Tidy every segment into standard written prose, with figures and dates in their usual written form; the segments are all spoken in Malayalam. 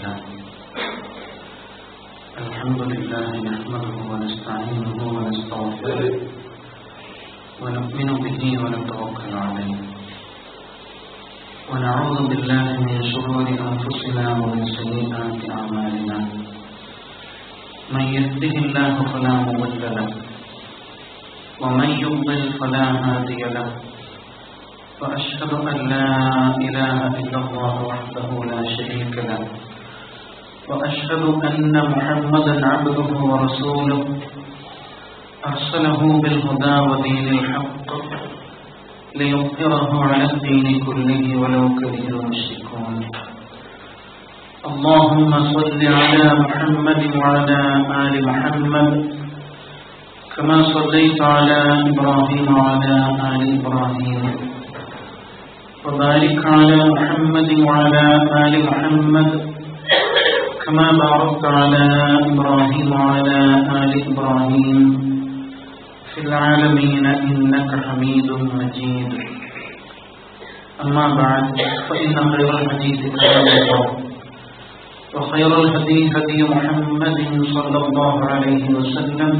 لله الحمد لله نحمده ونستعينه ونستغفره ونؤمن به ونتوكل عليه ونعوذ بالله من شرور أنفسنا ومن سيئات أعمالنا من يهده الله فلا مضل له ومن يضلل فلا هادي له وأشهد أن لا إله إلا الله وحده لا شريك له وأشهد أن محمدا عبده ورسوله أرسله بالهدى ودين الحق ليظهره على الدين كله ولو كره المشركون اللهم صل على محمد وعلى آل محمد كما صليت على إبراهيم وعلى آل إبراهيم وبارك على محمد وعلى آل محمد كما باركت على إبراهيم وعلى آل إبراهيم في العالمين إنك حميد مجيد أما بعد فإن خير الحديث كلام الله وخير الهدي هدي محمد صلى الله عليه وسلم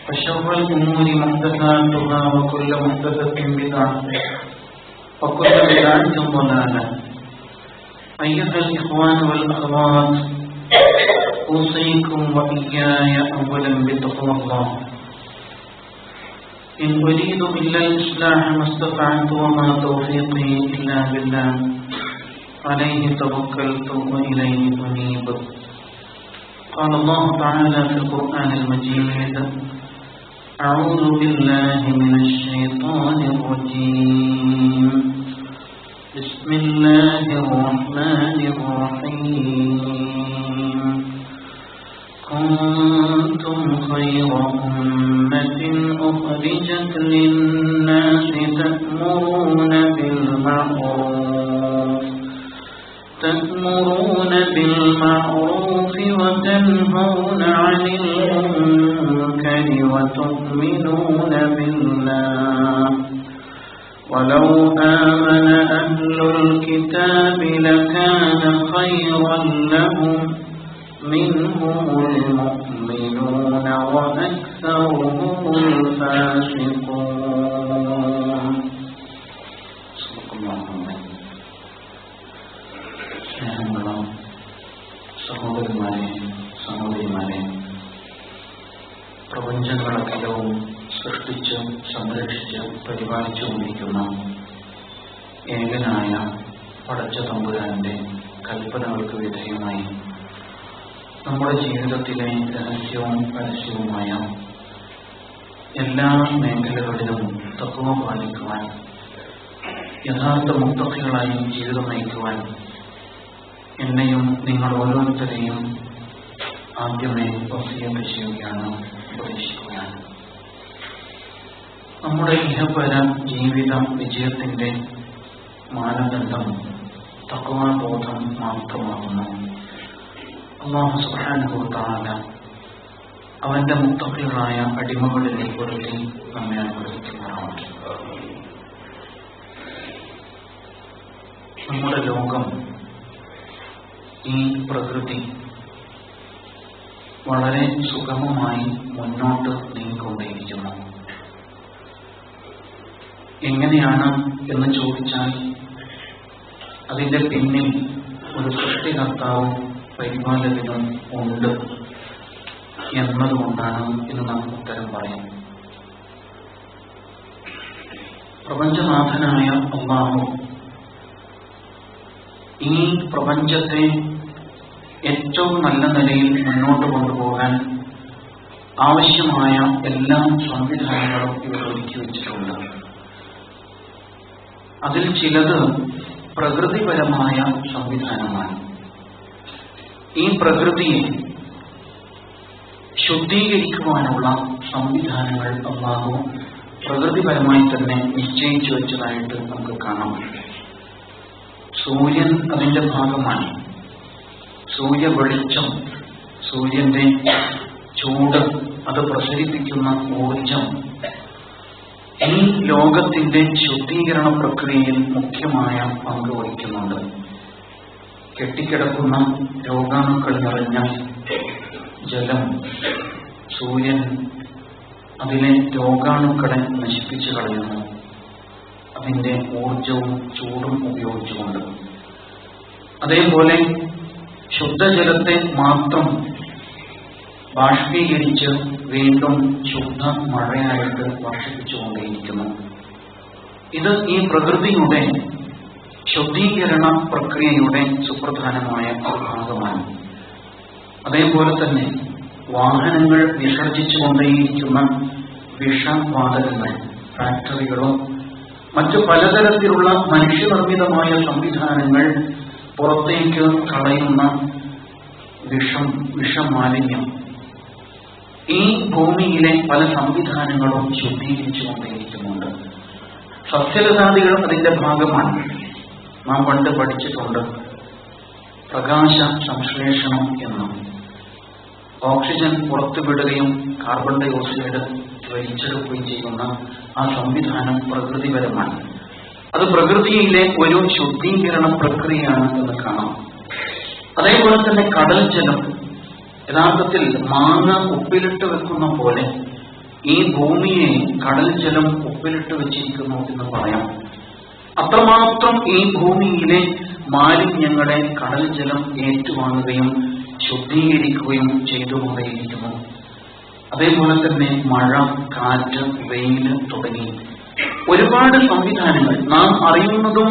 وشر الأمور محدثاتها وكل محدثة بدعة وكل بدعة ضلالة أيها الإخوان والأخوات أوصيكم وإياي أولا بتقوى الله إن أريد إلا الإصلاح ما استطعت وما توفيقي إلا بالله عليه توكلت وإليه أنيب قال الله تعالى في القرآن المجيد أعوذ بالله من الشيطان الرجيم بسم الله الرحمن الرحيم كنتم خير أمة أخرجت للناس تأمرون بالمعروف وتنهون عن المنكر وتؤمنون بالله ولو آمن أهل الكتاب لكان خيرا لهم منهم المؤمنون وأكثرهم الفاسقون صدق الله العظيم. സഹോദരിമാരെ പ്രപഞ്ചങ്ങളെല്ലാം സൃഷ്ടിച്ച് സംരക്ഷിച്ച് പരിപാലിച്ചുകൊണ്ടിരിക്കുന്ന ഏകനായ പടച്ച തമ്പുരാന്റെ കൽപ്പനകൾക്ക് വിധേയമായി നമ്മുടെ ജീവിതത്തിലെ രഹസ്യവും പരസ്യവുമായ എല്ലാ മേഖലകളിലും തഖ്വ പാലിക്കുവാൻ യഥാർത്ഥ മുത്തഖികളായി ജീവിതം നയിക്കുവാൻ എന്നെയും നിങ്ങൾ ഓരോരുത്തരെയും ആദ്യമേ വസിയത്ത് ചെയ്യുകയാണ്, ഉപദേശിക്കുകയാണ്. നമ്മുടെ ഇഹപര ജീവിത വിജയത്തിന്റെ മാനദണ്ഡം തഖ്വാബോധം മാത്രമാകുന്നു. അല്ലാഹു സുബ്ഹാനഹു വ തആല അവന്റെ മുത്തഖികളായ അടിമകളിൽ ഉൾപ്പെടുത്തി നമ്മെ അനുഗ്രഹിക്കുമാറാവട്ടെ. നമ്മുടെ ലോകം, ഈ പ്രകൃതി വളരെ സുഗമമായി മുന്നോട്ട് നീങ്ങിക്കൊണ്ടേയിരിക്കുന്നു. എങ്ങനെയാണ് എന്ന് ചോദിച്ചാൽ അതിന്റെ പിന്നിൽ ഒരു സൃഷ്ടികർത്താവും പരിപാലകനും ഉണ്ട് എന്നതുകൊണ്ടാണ് എന്ന് നാം ഉത്തരം പറയാം. പ്രപഞ്ചനാഥനായ അല്ലാഹു ഈ പ്രപഞ്ചത്തെ ഏറ്റവും നല്ല നിലയിൽ മുന്നോട്ട് കൊണ്ടുപോകാൻ ആവശ്യമായ എല്ലാ സംവിധാനങ്ങളും ഇവർ ഒരുക്കി വെച്ചിട്ടുണ്ട്. അതിൽ ചിലത് പ്രകൃതിപരമായ സംവിധാനമാണ്. ഈ പ്രകൃതിയെ ശുദ്ധീകരിക്കുവാനുള്ള സംവിധാനങ്ങൾ അല്ലാഹു പ്രകൃതിപരമായി തന്നെ നിശ്ചയിച്ചു വെച്ചതായിട്ട് നമുക്ക് കാണാം. സൂര്യൻ അതിന്റെ ഭാഗമാണ്. സൂര്യ വെളിച്ചം, സൂര്യന്റെ ചൂട്, അത് പ്രസരിപ്പിക്കുന്ന ഊർജം ഈ ലോകത്തിന്റെ ശുദ്ധീകരണ പ്രക്രിയയിൽ മുഖ്യമായ പങ്ക് വഹിക്കുന്നുണ്ട്. കെട്ടിക്കിടക്കുന്ന രോഗാണുക്കൾ നിറഞ്ഞ ജലം, സൂര്യൻ അതിലെ രോഗാണുക്കളെ നശിപ്പിച്ചു കളയുന്നു, അതിൻ്റെ ഊർജവും ചൂടും ഉപയോഗിച്ചുകൊണ്ട്. അതേപോലെ ശുദ്ധജലത്തെ മാത്രം ബാഷ്പീകരിച്ച് വീണ്ടും ശുദ്ധ മഴയായിട്ട് വർഷിപ്പിച്ചുകൊണ്ടേയിരിക്കുന്നു. ഇത് ഈ പ്രകൃതിയുടെ ശുദ്ധീകരണ പ്രക്രിയയുടെ സുപ്രധാനമായ ഒരു ഭാഗമാണ്. അതേപോലെ തന്നെ വാഹനങ്ങൾ വിസർജിച്ചുകൊണ്ടേയിരിക്കുന്ന വിഷവാതകങ്ങൾ, ഫാക്ടറികളോ മറ്റു പലതരത്തിലുള്ള മനുഷ്യനിർമ്മിതമായ സംവിധാനങ്ങൾ പുറത്തേക്ക് കളയുന്ന വിഷമാലിന്യം ഈ ഭൂമിയിലെ പല സംവിധാനങ്ങളും ശുദ്ധീകരിച്ചുകൊണ്ടേയിരിക്കുന്നുണ്ട്. സസ്യലതാദികൾ അതിന്റെ ഭാഗമാണ്. നാം പണ്ട് പഠിച്ചിട്ടുണ്ട് പ്രകാശ സംശ്ലേഷണം എന്നും. ഓക്സിജൻ പുറത്തുവിടുകയും കാർബൺ ഡൈ ഓക്സൈഡ് വലിച്ചെടുക്കുകയും ചെയ്യുന്ന ആ സംവിധാനം പ്രകൃതിപരമാണ്. അത് പ്രകൃതിയിലെ ഒരു ശുദ്ധീകരണ പ്രക്രിയയാണ് എന്ന് കാണാം. അതേപോലെ തന്നെ കടൽ ജലം യഥാർത്ഥത്തിൽ മാങ്ങ ഉപ്പിലിട്ട് വെക്കുന്ന പോലെ ഈ ഭൂമിയെ കടൽ ജലം ഉപ്പിലിട്ട് വെച്ചിരിക്കുന്നു എന്ന് പറയാം. അത്രമാത്രം ഈ ഭൂമിയിലെ മാലിന്യങ്ങളെ കടൽ ജലം ഏറ്റുവാങ്ങുകയും ശുദ്ധീകരിക്കുകയും ചെയ്തുകൊണ്ടേയിരിക്കുന്നു. അതേപോലെ തന്നെ മഴ, കാറ്റ്, വെയിൽ തുടങ്ങി ഒരുപാട് സംവിധാനങ്ങൾ, നാം അറിയുന്നതും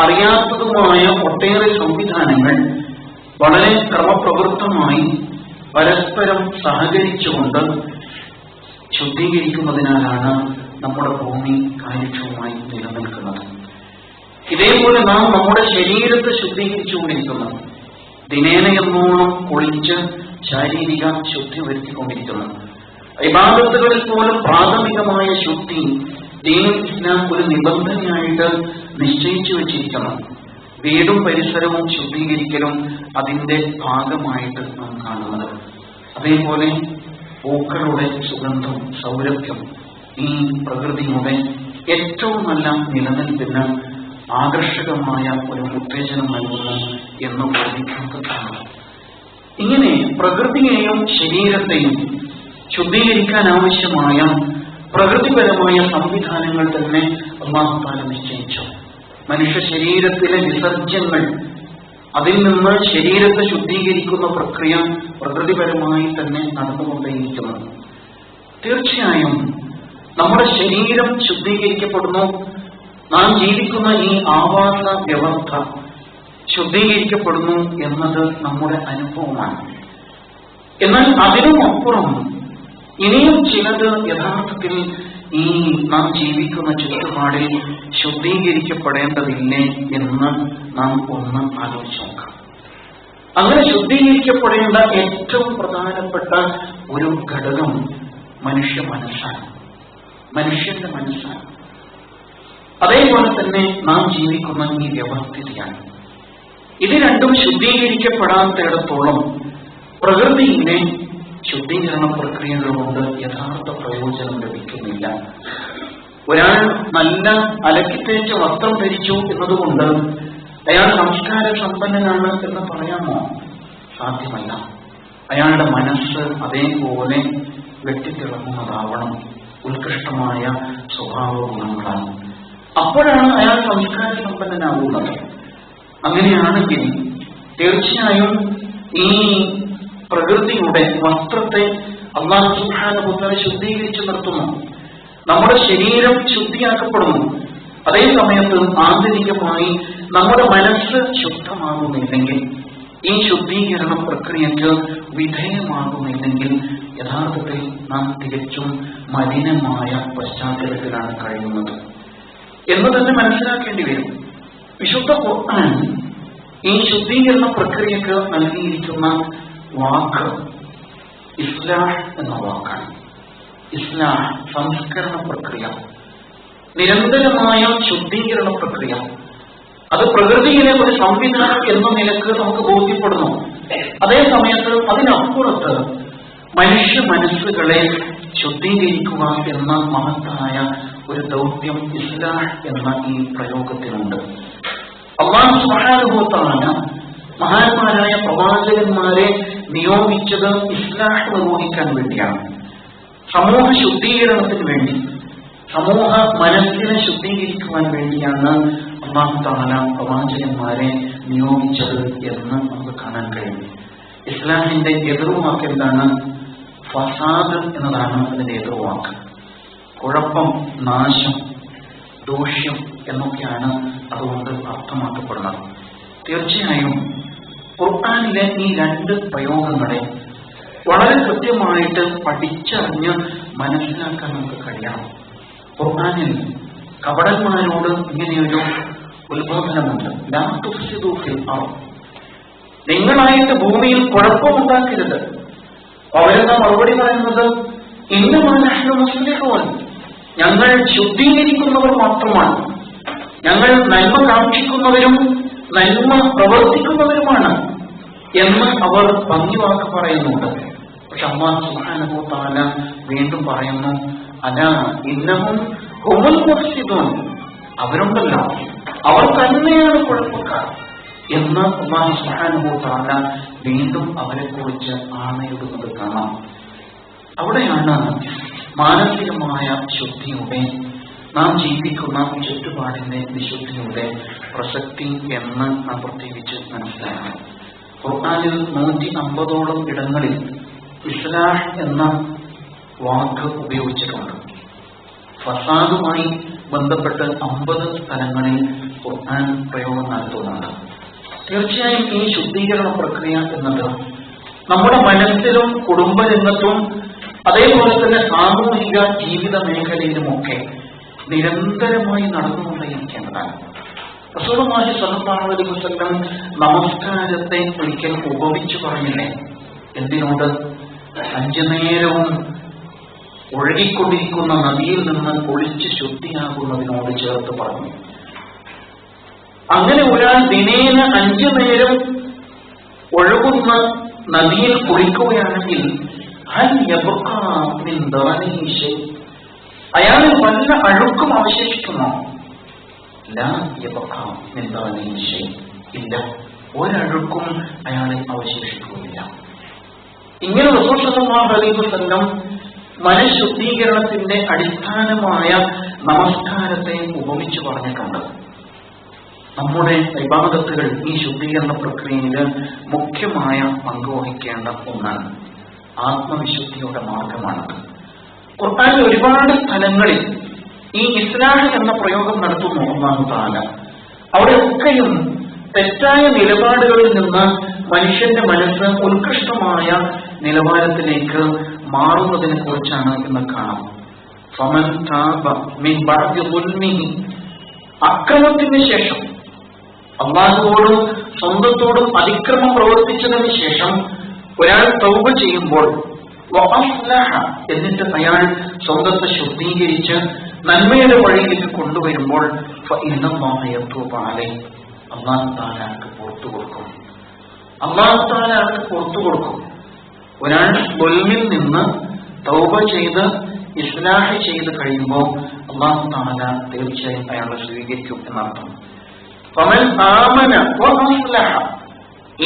അറിയാത്തതുമായ ഒട്ടേറെ സംവിധാനങ്ങൾ വളരെ ക്രമപ്രവൃത്തമായി പരസ്പരം സഹകരിച്ചുകൊണ്ട് ശുദ്ധീകരിക്കുന്നതിനാലാണ് നമ്മുടെ ഭൂമി കാര്യക്ഷമമായി നിലനിൽക്കുന്നത്. ഇതേപോലെ നാം നമ്മുടെ ശരീരത്തെ ശുദ്ധീകരിച്ചുകൊണ്ടിരിക്കുന്നു. ദിനേന എന്നോണം കുളിച്ച് ശാരീരിക ശുദ്ധി വരുത്തിക്കൊണ്ടിരിക്കുന്നു. ഇബാദത്തുകളിൽ പോലും പ്രാഥമികമായ ശുദ്ധി ദീനുൽ ഇസ്ലാം ഒരു നിബന്ധനയായിട്ട് നിശ്ചയിച്ചു വെച്ചിരിക്കുന്നു. വീടും പരിസരവും ശുദ്ധീകരിക്കലും അതിന്റെ ഭാഗമായിട്ട് നാം കാണുന്നത്. അതേപോലെ പൂക്കളുടെ സുഗന്ധം, സൗരഭ്യം ഈ പ്രകൃതിയുടെ ഏറ്റവും നല്ല നിലനിൽപ്പിന് ആകർഷകമായ ഒരു ഉത്തേജനം നൽകുന്നു എന്ന് ബോധിപ്പിക്കുന്നതാണ്. ഇങ്ങനെ പ്രകൃതിയെയും ശരീരത്തെയും ശുദ്ധീകരിക്കാൻ ആവശ്യമായ പ്രകൃതിപരമായ സംവിധാനങ്ങൾ തന്നെ അല്ലാഹു തആല നിശ്ചയിച്ചു. മനുഷ്യ ശരീരത്തിലെ വിസർജ്യങ്ങൾ, അതിൽ നിന്ന് ശരീരത്തെ ശുദ്ധീകരിക്കുന്ന പ്രക്രിയ പ്രകൃതിപരമായി തന്നെ നടന്നുകൊണ്ടേയിരിക്കുന്നു. തീർച്ചയായും നമ്മുടെ ശരീരം ശുദ്ധീകരിക്കപ്പെടുന്നു. നാം ജീവിക്കുന്ന ഈ ആവാസ വ്യവസ്ഥ ശുദ്ധീകരിക്കപ്പെടുന്നു എന്നത് നമ്മുടെ അനുഭവമാണ്. എന്നാൽ അതിനുമപ്പുറം ഇനിയും ചിലത് യഥാർത്ഥത്തിൽ ഈ നാം ജീവിക്കുന്ന ചുറ്റുപാടിൽ ശുദ്ധീകരിക്കപ്പെടേണ്ടതില്ലേ എന്ന് നാം ഒന്ന് ആലോചിച്ച് നോക്കാം. അങ്ങനെ ശുദ്ധീകരിക്കപ്പെടേണ്ട ഏറ്റവും പ്രധാനപ്പെട്ട ഒരു ഘടകം മനുഷ്യ മനസ്സാണ്, മനുഷ്യന്റെ മനസ്സാണ്. അതേപോലെ തന്നെ നാം ജീവിക്കുന്ന ഈ വ്യവസ്ഥിതിയാണ്. ഇത് രണ്ടും ശുദ്ധീകരിക്കപ്പെടാത്തിടത്തോളം പ്രകൃതിയിലെ ശുദ്ധീകരണ പ്രക്രിയകൾ കൊണ്ട് യഥാർത്ഥ പ്രയോജനം ലഭിക്കുന്നില്ല. ഒരാൾ നല്ല അലക്കിത്തേച്ച വസ്ത്രം ധരിച്ചു എന്നതുകൊണ്ട് അയാൾ സംസ്കാര സമ്പന്നനാണ് എന്ന് പറയാമോ? സാധ്യമല്ല. അയാളുടെ മനസ്സ് അതേപോലെ വെട്ടിത്തിളങ്ങുന്നതാവണം, ഉത്കൃഷ്ടമായ സ്വഭാവ ഗുണങ്ങളാണ്. അപ്പോഴാണ് അയാൾ സംസ്കാര സമ്പന്നനാകുന്നത്. അങ്ങനെയാണെങ്കിൽ തീർച്ചയായും ഈ പ്രകൃതിയുടെ വസ്ത്രത്തെ അല്ലാഹു സുബ്ഹാനഹു വ തആല ശുദ്ധീകരിച്ചു നിർത്തുന്നു. നമ്മുടെ ശരീരം ശുദ്ധിയാക്കപ്പെടുന്നു. അതേ സമയത്ത് ആന്തരികമായി നമ്മുടെ മനസ്സ് ശുദ്ധമാകുന്നില്ലെങ്കിൽ, ഈ ശുദ്ധീകരണ പ്രക്രിയക്ക് വിധേയമാകുന്നില്ലെങ്കിൽ യഥാർത്ഥത്തിൽ നാം തികച്ചും മലിനമായ പശ്ചാത്തലത്തിലാണ് കഴിയുന്നത് എന്ന് തന്നെ മനസ്സിലാക്കേണ്ടി വരും. വിശുദ്ധ ഖുർആൻ ഈ ശുദ്ധീകരണ പ്രക്രിയക്ക് നൽകിയിരിക്കുന്ന വാക്ക് ഇസ്ലാഹ് എന്ന വാക്കാണ്. ഇസ്ലാഹ് സംസ്കരണ പ്രക്രിയ, നിരന്തരമായ ശുദ്ധീകരണ പ്രക്രിയ. അത് പ്രകൃതിയിലെ ഒരു സംവിധാനം എന്ന നിലക്ക് നമുക്ക് ബോധ്യപ്പെടുന്നു. അതേ സമയത്ത് അതിനപ്പുറത്ത് മനുഷ്യ മനസ്സുകളെ ശുദ്ധീകരിക്കുക എന്ന മഹത്തായ ഒരു ദൗത്യം ഇസ്ലാഹ് എന്ന ഈ പ്രയോഗത്തിനുണ്ട്. അല്ലാഹു സുബ്ഹാനഹു വ തആല മഹാന്മാരായ പ്രവാചകന്മാരെ നിയോഗിച്ചത് ഇസ്ലാഹ് നിർവഹിക്കാൻ വേണ്ടിയാണ്, സമൂഹ ശുദ്ധീകരണത്തിന് വേണ്ടി, സമൂഹ മനസ്സിനെ ശുദ്ധീകരിക്കുവാൻ വേണ്ടിയാണ് അല്ലാഹു തആല പ്രവാചകന്മാരെ നിയോഗിച്ചത് എന്ന് നമുക്ക് കാണാൻ കഴിയും. ഇസ്ലാമിന്റെ എതിർവാക്ക് എന്താണ്? ഫസാദ് എന്നതാണ് അതിന്റെ എതിർവാക്ക്. കുഴപ്പം, നാശം, ദൂഷ്യം എന്നൊക്കെയാണ് അതുകൊണ്ട് അർത്ഥമാക്കപ്പെടുന്നത്. തീർച്ചയായും ഖുർആനിലെ ഈ രണ്ട് പ്രയോഗങ്ങളെ വളരെ കൃത്യമായിട്ട് പഠിച്ചറിഞ്ഞ് മനസ്സിലാക്കാൻ നമുക്ക് കഴിയണം. ഖുർആനിൽ കപടന്മാരോട് ഇങ്ങനെയൊരു ഉത്ബോധനമുണ്ട്: ലാ തുഫ്സിദൂ ഫിൽ അർദ്, നിങ്ങളായിട്ട് ഭൂമിയിൽ കുഴപ്പമുണ്ടാക്കരുത്. അവരെന്താ മറുപടി പറയുന്നത്? ഇന്നമാ നഹ്നു മുസ്ലിഹൂൻ, ഞങ്ങൾ ശുദ്ധീകരിക്കുന്നവർ മാത്രമാണ്, ഞങ്ങൾ നന്മ കാക്ഷിക്കുന്നവരും നന്മ പ്രവർത്തിക്കുന്നവരുമാണ് എന്ന് അവർ ഭംഗിവാക്ക് പറയുന്നുണ്ട്. പക്ഷെ അല്ലാഹു സുബ്ഹാനഹു വ തആല വീണ്ടും പറയുന്നു: അലാ ഇന്നഹും ഹുമുൽ മുഫ്സിദൂൻ, അവരുണ്ടല്ലോ അവർ തന്നെയാണ് കുഴപ്പക്കാർ എന്ന് അല്ലാഹു സുബ്ഹാനഹു വ തആല വീണ്ടും അവരെ കുറിച്ച് ആണയിടുന്നത് കാണാം. അവിടെയാണ് മാനസികമായ ശുദ്ധിയുടെ, നാം ജീവിക്കുന്ന ചുറ്റുപാടിന്റെ വിശുദ്ധിയുടെ പ്രസക്തി എന്ന് നാം പ്രത്യേകിച്ച് മനസ്സിലാക്കണം. ഖുർആനിൽ 150ഓളം ഇടങ്ങളിൽ ഇസ്ലാഹ് എന്ന വാക്ക് ഉപയോഗിച്ചിട്ടുണ്ട്. ഫസാദുമായി ബന്ധപ്പെട്ട് 50 സ്ഥലങ്ങളിൽ ഖുർആൻ പ്രയോഗം നടത്തുന്നുണ്ട്. തീർച്ചയായും ഈ ശുദ്ധീകരണ പ്രക്രിയ എന്നത് നമ്മുടെ മനസ്സിലും കുടുംബരംഗത്തും അതേപോലെ തന്നെ സാമൂഹിക ജീവിത മേഖലയിലുമൊക്കെ നിരന്തരമായി നടന്നുകൊണ്ടേയിരിക്കേണ്ടതാണ്. റസൂലുള്ളാഹി സ്വല്ലല്ലാഹു അലൈഹി വസല്ലം നമസ്കാരത്തെ ഒരിക്കൽ ഉപമിച്ചു പറഞ്ഞില്ലേ? എന്തിനോട്? 5 നേരവും ഒഴുകിക്കൊണ്ടിരിക്കുന്ന നദിയിൽ നിന്ന് ഒളിച്ച് ശുദ്ധിയാകുന്നതിനോട് ചേർത്ത് പറഞ്ഞു. അങ്ങനെ ഒരാൾ ദിനേന 5 നേരം ഒഴുകുന്ന നദിയിൽ കുളിക്കുകയാണെങ്കിൽ അയാളിൽ വല്ല അഴുക്കും അവശേഷിക്കുമോ? ഇല്ല, ഒരഴുക്കും അയാളിൽ അവശേഷിക്കുകയില്ല. ഇങ്ങനെ റസൂൽ സല്ലല്ലാഹു അലൈഹി വസല്ലം മനഃശുദ്ധീകരണത്തിന്റെ അടിസ്ഥാനമായ നമസ്കാരത്തെ ഉപമിച്ചു പറഞ്ഞിട്ടുണ്ട്. നമ്മുടെ ഇബാദത്തുകൾ ഈ ശുദ്ധീകരണ പ്രക്രിയയിൽ മുഖ്യമായ പങ്കുവഹിക്കേണ്ട ഒന്നാണ്. ആത്മവിശുദ്ധിയുടെ മാർഗമാണ്. ഖുർആനിൽ ഒരുപാട് സ്ഥലങ്ങളിൽ ഈ ഇസ്ലാഹ് എന്ന പ്രയോഗം നടത്തുന്നു അല്ലാഹു തആല. അവിടെയൊക്കെയും തെറ്റായ നിലപാടുകളിൽ നിന്ന് മനുഷ്യന്റെ മനസ്സ് ഉത്കൃഷ്ടമായ നിലവാരത്തിലേക്ക് മാറുന്നതിനെ കുറിച്ചാണ് ഇന്ന് കാണാം. ഫമൻ താബ മിൻ ബഅദി ദുൽമിഹി, അക്രമത്തിന് ശേഷം, അല്ലാഹുവോടും സ്വന്തത്തോടും അതിക്രമം പ്രവർത്തിച്ചതിന് ശേഷം ഒരാൾ തൗബ ചെയ്യുമ്പോൾ, എന്നിട്ട് അയാൾ സ്വന്തത്തെ ശുദ്ധീകരിച്ച് നന്മയുടെ വഴിയിലേക്ക് കൊണ്ടുവരുമ്പോൾ, അല്ലാഹു തആലക്ക് പുറത്തു കൊടുക്കും. അല്ലാഹു തആലക്ക് പുറത്തു കൊടുക്കും. ഒരാൾ ദുൽമിൽ നിന്ന് തൗബ ചെയ്ത് ഇസ്ലാഹ് ചെയ്ത് കഴിയുമ്പോൾ അല്ലാഹു തആല തീർച്ചയായും അയാളെ സ്വീകരിക്കും എന്നർത്ഥം. ഫമൻ ആമന വഅസ്ലഹ,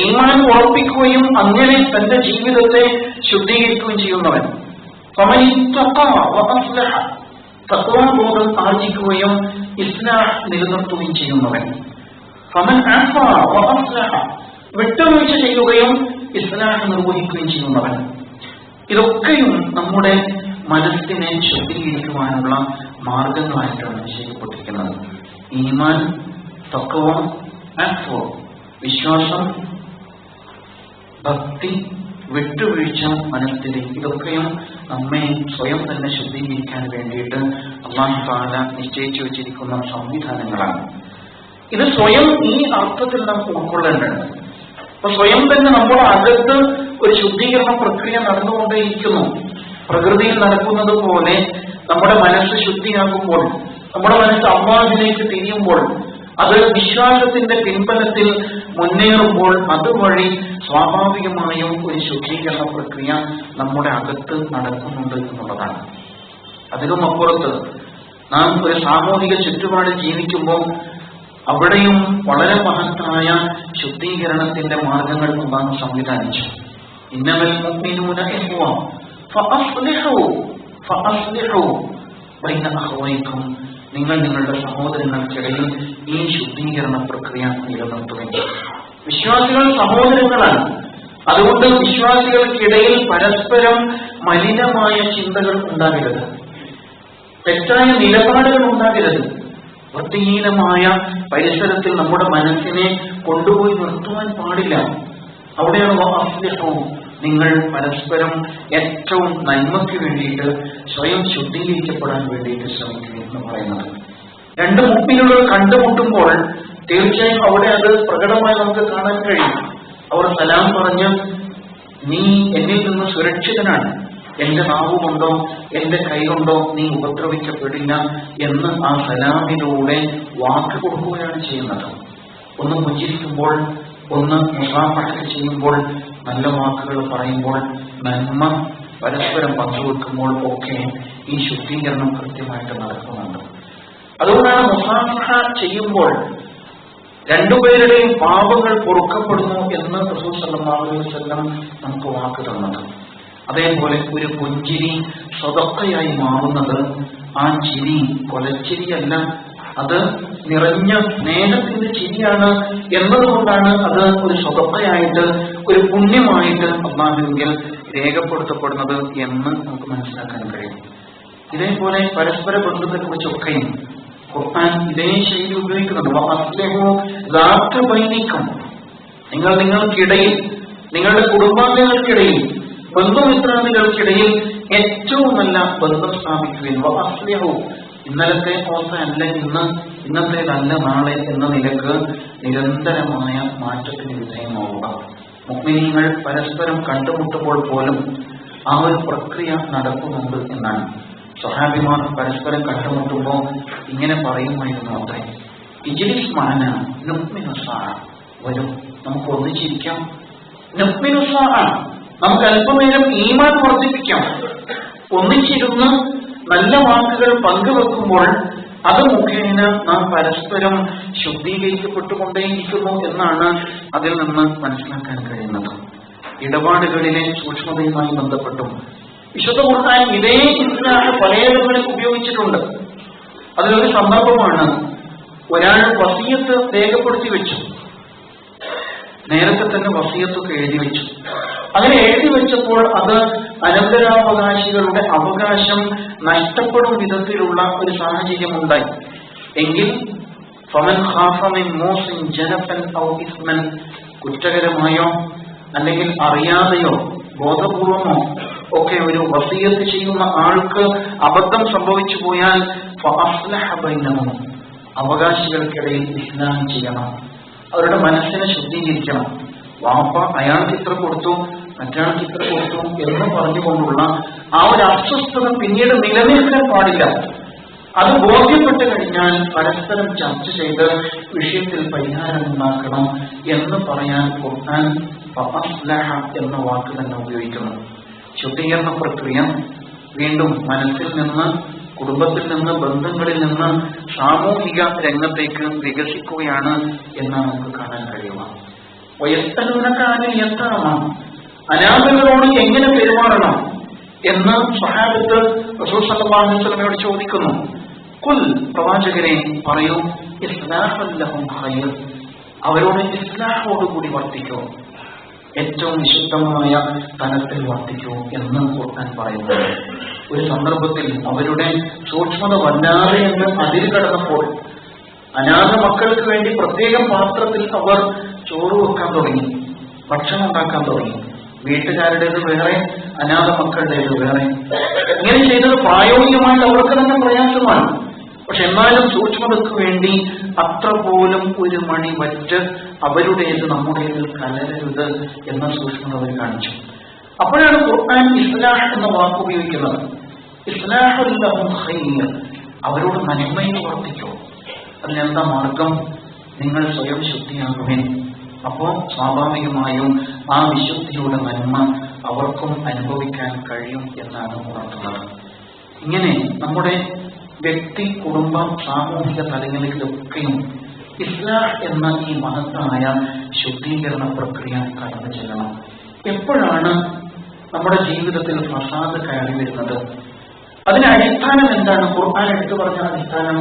ഈമാൻ ഉറപ്പിക്കുകയും അങ്ങനെ തന്റെ ജീവിതത്തെ ശുദ്ധീകരിക്കുകയും ചെയ്യുന്നവൻ. ഫമൻ ഇത്തഖ വഅസ്ലഹ, തഖ്വാബോധം ആർജിക്കുകയും ഇസ്ലാഹ് നിലനിർത്തുകയും ചെയ്യുന്നവൻ. ഫമൻ അഫ വഅസ്ലഹ, വിട്ടുവീഴ്ച ചെയ്യുകയും ഇസ്ലാഹ് നിർവഹിക്കുകയും ചെയ്യുന്നവൻ. ഇതൊക്കെയും നമ്മുടെ മനസ്സിനെ ശുദ്ധീകരിക്കുവാനുള്ള മാർഗങ്ങളായിട്ടാണ് നിശ്ചയിക്കപ്പെട്ടിരിക്കുന്നത്. ഈമാൻ, തഖ്വ, അഫ്വ, വിശ്വാസം, ഭക്തി, വിട്ടുവീഴ്ച, മനസ്ഥിതി, ഇതൊക്കെയും നമ്മെ സ്വയം തന്നെ ശുദ്ധീകരിക്കാൻ വേണ്ടിയിട്ട് അല്ലാഹു തആല നിശ്ചയിച്ചു വെച്ചിരിക്കുന്ന സംവിധാനങ്ങളാണ്. ഇത് സ്വയം ഈ അർത്ഥത്തിൽ നാം ഉൾക്കൊള്ളേണ്ടതുണ്ട്. അപ്പൊ സ്വയം തന്നെ നമ്മുടെ അകത്ത് ഒരു ശുദ്ധീകരണ പ്രക്രിയ നടന്നുകൊണ്ടേയിരിക്കുന്നു. പ്രകൃതിയിൽ നടക്കുന്നത് പോലെ നമ്മുടെ മനസ്സ് ശുദ്ധിയാകുമ്പോൾ, നമ്മുടെ മനസ്സ് അല്ലാഹുവിലേക്ക് തിരിയുമ്പോൾ, അത് വിശ്വാസത്തിന്റെ പിൻബലത്തിൽ മുന്നേറുമ്പോൾ അതുവഴി സ്വാഭാവികമായും ഒരു ശുദ്ധീകരണ പ്രക്രിയ നമ്മുടെ അകത്ത് നടക്കുന്നുണ്ട് എന്നുള്ളതാണ്. അതിലും അപ്പുറത്ത് നാം ഒരു സാമൂഹിക ചുറ്റുപാട് ജീവിക്കുമ്പോൾ അവിടെയും വളരെ മഹത്തായ ശുദ്ധീകരണത്തിന്റെ മാർഗങ്ങൾ അല്ലാഹു സംവിധാനിച്ചു. ഇന്നമൽ മുഅ്മിനൂന ഇഖ്വ ഫഅസ്ലിഹു ബൈന അഖ്വൈക്കും, നിങ്ങൾ നിങ്ങളുടെ സഹോദരങ്ങൾക്കിടയിൽ ഈ ശുദ്ധീകരണ പ്രക്രിയ നിലനിർത്തുക. വിശ്വാസികൾ സഹോദരങ്ങളാണ്. അതുകൊണ്ട് വിശ്വാസികൾക്കിടയിൽ പരസ്പരം മലിനമായ ചിന്തകൾ ഉണ്ടാകരുത്, തെറ്റായ നിലപാടുകൾ ഉണ്ടാകരുത്. വൃത്തിഹീനമായ പരിസരത്തിൽ നമ്മുടെ മനസ്സിനെ കൊണ്ടുപോയി നിർത്തുവാൻ പാടില്ല. അവിടെയാണ് നിങ്ങൾ പരസ്പരം ഏറ്റവും നന്മയ്ക്ക് വേണ്ടിയിട്ട് സ്വയം ശുദ്ധീകരിക്കപ്പെടാൻ വേണ്ടിയിട്ട് ശ്രമിക്കുക എന്ന് പറയുന്നത്. രണ്ട് മുപ്പിനുകൾ കണ്ടുമുട്ടുമ്പോൾ തീർച്ചയായും അവിടെ അത് പ്രകടമായി നമുക്ക് കാണാൻ കഴിയും. അവർ സലാം പറഞ്ഞ് നീ എന്നിൽ നിന്ന് സുരക്ഷിതനാണ്, എന്റെ നാവ് കൊണ്ടോ എന്റെ കൈ കൊണ്ടോ നീ ഉപദ്രവിക്കപ്പെടില്ല എന്ന് ആ സലാമിലൂടെ വാക്ക് കൊടുക്കുകയാണ് ചെയ്യുന്നത്. ഒന്ന് പുഞ്ചിരിക്കുമ്പോൾ, ഒന്ന് മുസാഫഹ ചെയ്യുമ്പോൾ, നല്ല വാക്കുകൾ പറയുമ്പോൾ, നന്മ പരസ്പരം പങ്കുവെക്കുമ്പോൾ ഒക്കെ ഈ ശുദ്ധീകരണം കൃത്യമായിട്ട് നടക്കുന്നുണ്ട്. അതുകൊണ്ടാണ് മുസാഫഹ ചെയ്യുമ്പോൾ രണ്ടുപേരുടെയും പാപങ്ങൾ പൊറുക്കപ്പെടുന്നു എന്ന് റസൂൽ സല്ലല്ലാഹു അലൈഹി വസല്ലം നമുക്ക് വാക്ക് തന്നത്. അതേപോലെ ഒരു പുഞ്ചിരി സ്വതക്കയായി മാറുന്നത് ആ ചിരി കൊലച്ചിരിയല്ല, അത് നിറഞ്ഞ സ്നേഹത്തിന്റെ ചിരിയാണ് എന്നതുകൊണ്ടാണ് അത് ഒരു സ്വതക്കയായിട്ട്, ഒരു പുണ്യമായിട്ട് അല്ലാഹുവിൽ രേഖപ്പെടുത്തപ്പെടുന്നത് എന്ന് നമുക്ക് മനസ്സിലാക്കാൻ കഴിയും. ഇതേപോലെ പരസ്പര ബന്ധത്തെ കുറിച്ചൊക്കെയും ഖുർആൻ ഇതേ ശൈലി ഉപയോഗിക്കുന്നുണ്ട്. നിങ്ങൾക്കിടയിൽ, നിങ്ങളുടെ കുടുംബാംഗങ്ങൾക്കിടയിൽ, ബന്ധുമിത്രാദികൾക്കിടയിൽ ഏറ്റവും നല്ല ബന്ധം സ്ഥാപിക്കുകയും ഇന്നലത്തെ അവസ്ഥ അല്ല ഇന്നത്തേതല്ല നാളെ എന്ന നിലക്ക് നിരന്തരമായ മാറ്റത്തിന് വിധേയമാവുക. മുഅ്മിനീങ്ങൾ പരസ്പരം കണ്ടുമുട്ടുമ്പോൾ പോലും ആ ഒരു പ്രക്രിയ നടക്കുന്നുണ്ട് എന്നാണ്. സ്വഹാബിമാർ പരസ്പരം കണ്ടുമുട്ടുമ്പോൾ ഇങ്ങനെ പറയുമായിരുന്നു അത്രേ, ഇജ്ലിസ് മഅന നുഅ്മിനു സാഅ, വരും നമുക്ക് ഒന്നിച്ചിരിക്കാം, നുഅ്മിനു സാഅ, നമുക്ക് അല്പനേരം ഈമാൻ വർദ്ധിപ്പിക്കാം. ഒന്നിച്ചിരുന്ന് നല്ല വാക്കുകൾ പങ്കുവെക്കുമ്പോൾ അത് മുഖേന നാം പരസ്പരം ശുദ്ധീകരിക്കപ്പെട്ടുകൊണ്ടേയിരിക്കുന്നു എന്നാണ് അതിൽ നിന്ന് മനസ്സിലാക്കാൻ കഴിയുന്നത്. ഇടപാടുകളിലെ സൂക്ഷ്മതയുമായി ബന്ധപ്പെട്ടും വിശുദ്ധ ഖുർആൻ ഇതേ ഇസ്ലാഹ് പലയിടങ്ങളിൽ ഉപയോഗിച്ചിട്ടുണ്ട്. അതിലൊരു സന്ദർഭമാണ്, ഒരാൾ വസിയത്ത് രേഖപ്പെടുത്തി വെച്ചു, നേരത്തെ തന്നെ വസിയത്തൊക്കെ എഴുതി വെച്ചു. അങ്ങനെ എഴുതി വെച്ചപ്പോൾ അത് അനന്തരാവകാശികളുടെ അവകാശം നഷ്ടപ്പെടും വിധത്തിലുള്ള ഒരു സാഹചര്യം ഉണ്ടായി. എങ്കിൽ ഫമൻ ഖാഫ മിൻ മൂസിൻ ജനഫൻ ഔ ഇസ്മൻ, കുറ്റകരമായോ അല്ലെങ്കിൽ അറിയാതെയോ ബോധപൂർവമോ ഒക്കെ ഒരു വസിയത്ത് ചെയ്യുന്ന ആൾക്ക് അബദ്ധം സംഭവിച്ചു പോയാൽ ഫഅസ്ലഹ ബൈനഹും, അവകാശികൾക്കിടയിൽ ഇസ്ലാം ചെയ്യണം, അവരുടെ മനസ്സിനെ ശുദ്ധീകരിക്കണം. വാപ്പ അയാൾക്ക് ഇത്ര കൊടുത്തു, മറ്റയാൾക്ക് ഇത്ര കൊടുത്തു എന്ന് പറഞ്ഞുകൊണ്ടുള്ള ആ ഒരു അസ്വസ്ഥത പിന്നീട് നിലനിൽക്കാൻ പാടില്ല. അത് ബോധ്യപ്പെട്ട് കഴിഞ്ഞാൽ പരസ്പരം ചർച്ച ചെയ്ത് വിഷയത്തിൽ പരിഹാരമുണ്ടാക്കണം എന്ന് പറയാൻ ഖുർആൻ ഫഅസ്ലഹ എന്ന വാക്ക് തന്നെ ഉപയോഗിക്കുന്നു. ശുദ്ധീകരണ പ്രക്രിയ വീണ്ടും മനസ്സിൽ നിന്ന്, കുടുംബത്തിൽ നിന്ന്, ബന്ധങ്ങളിൽ നിന്ന് സാമൂഹിക രംഗത്തേക്ക് വികസിക്കുകയാണ് എന്നാണ് നമുക്ക് കാണാൻ കഴിയുക. അനാഥകളോട് എങ്ങനെ പെരുമാറണം എന്ന് സ്വഹാബത്ത് റസൂൽ സല്ലല്ലാഹു അലൈഹി വസല്ലമയോട് ചോദിക്കുന്നു. ഖുൽ, പ്രവാചകരെ പറയൂ, ഇസ്ലാഹുൻ ലഹും ഖൈർ, അവരോട് ഇസ്ലാഹോടുകൂടി വർത്തിക്കൂ, ഏറ്റവും വിശുദ്ധമായ തലത്തിൽ വർത്തിക്കൂ എന്ന് ഖുർആൻ പറയുന്നു. ഒരു സന്ദർഭത്തിൽ അവരുടെ സൂക്ഷ്മത വല്ലാതെ എന്ന് അതിൽ കടന്നപ്പോൾ അനാഥ മക്കൾക്ക് വേണ്ടി പ്രത്യേകം പാത്രത്തിൽ അവർ ചോറ് വെക്കാൻ തുടങ്ങി, ഭക്ഷണം ഉണ്ടാക്കാൻ തുടങ്ങി. വീട്ടുകാരുടേത് വേറെ, അനാഥ മക്കളുടേത് വേറെ. ഇങ്ങനെ ചെയ്തത് പ്രായോഗികമായിട്ട് അവർക്ക് തന്നെ പ്രയാസമാണ്. പക്ഷെ എന്നാലും സൂക്ഷ്മതയ്ക്ക് വേണ്ടി അത്ര പോലും ഒരു മണി വറ്റ് അവരുടേത് നമ്മുടേത് കലരരുത് എന്ന സൂക്ഷ്മത അവർ കാണിച്ചു. അപ്പോഴാണ് ഖുർആൻ ഇസ്ലാഹ് എന്ന വാക്ക് ഉപയോഗിക്കുന്നത്. ഇസ്ലാഹുൽ ലഹും ഖൈർ, അവരോട് നന്മയിൽ വർത്തിക്കോ. അതിനെന്താ മാർഗം? നിങ്ങൾ സ്വയം ശുദ്ധിയാകുവിൻ. അപ്പോൾ സ്വാഭാവികമായും ആ വിശുദ്ധിയുടെ നന്മ അവർക്കും അനുഭവിക്കാൻ കഴിയും എന്നാണ് ഉണർത്തുന്നത്. ഇങ്ങനെ നമ്മുടെ വ്യക്തി, കുടുംബം, സാമൂഹിക തലങ്ങളിലൊക്കെയും ഇസ്ലാഹ് എന്ന ഈ മഹത്തായ ശുദ്ധീകരണ പ്രക്രിയ കടന്നു ചെല്ലണം. എപ്പോഴാണ് നമ്മുടെ ജീവിതത്തിൽ ഫസാദ് കയറി വരുന്നത്? അതിന് അടിസ്ഥാനം എന്താണ്? ഖുർആൻ എടുത്തു പറഞ്ഞ അടിസ്ഥാനം